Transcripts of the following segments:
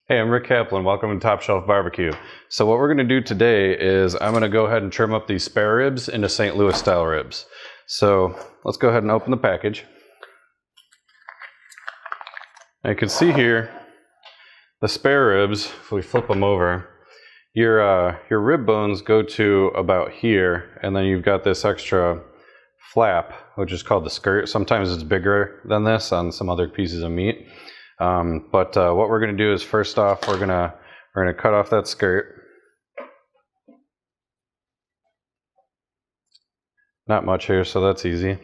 Hey, I'm Rick Kaplan. Welcome to Top Shelf BBQ. So what we're going to do today is I'm going to go ahead and trim up these spare ribs into St. Louis style ribs. So let's go ahead and open the package. Now you can see here the spare ribs, if we flip them over, your rib bones go to about here, and then you've got this extra flap, which is called the skirt. Sometimes it's bigger than this on some other pieces of meat. But what we're going to do is, first off, we're going to cut off that skirt. Not much here, so that's easy.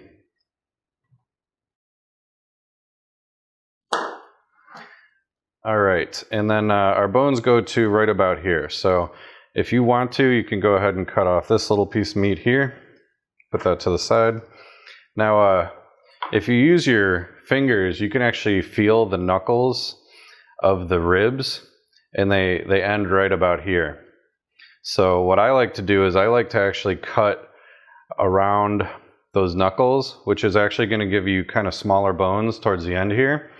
All right, and then our bones go to right about here. So if you want to, you can go ahead and cut off this little piece of meat here. Put that to the side. Now, if you use your fingers, you can actually feel the knuckles of the ribs, and they end right about here. So what I like to do is I like to actually cut around those knuckles, which is actually going to give you kind of smaller bones towards the end here.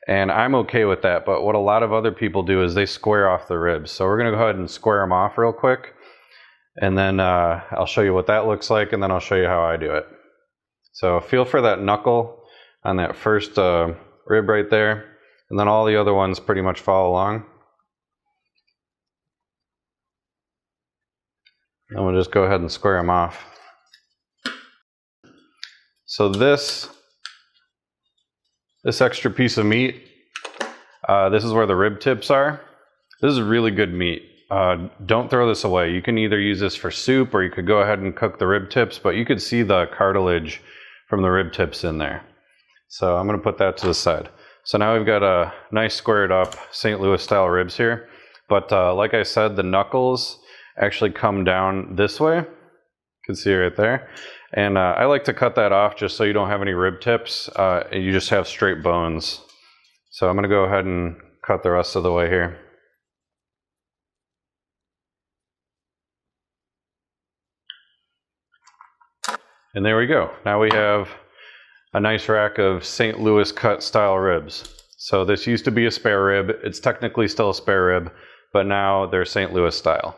And I'm okay with that, but what a lot of other people do is they square off the ribs. So we're going to go ahead and square them off real quick, and then I'll show you what that looks like, and then I'll show you how I do it. So feel for that knuckle on that first rib right there, and then all the other ones pretty much follow along. And we'll just go ahead and square them off. So this extra piece of meat, this is where the rib tips are. This is really good meat. Don't throw this away. You can either use this for soup, or you could go ahead and cook the rib tips, but you could see the cartilage from the rib tips in there. So I'm going to put that to the side. So now we've got a nice squared up St. Louis style ribs here. But like I said, the knuckles actually come down this way. You can see right there. And I like to cut that off just so you don't have any rib tips. And you just have straight bones. So I'm going to go ahead and cut the rest of the way here. And there we go. Now we have a nice rack of St. Louis cut style ribs. So this used to be a spare rib. It's technically still a spare rib, but now they're St. Louis style.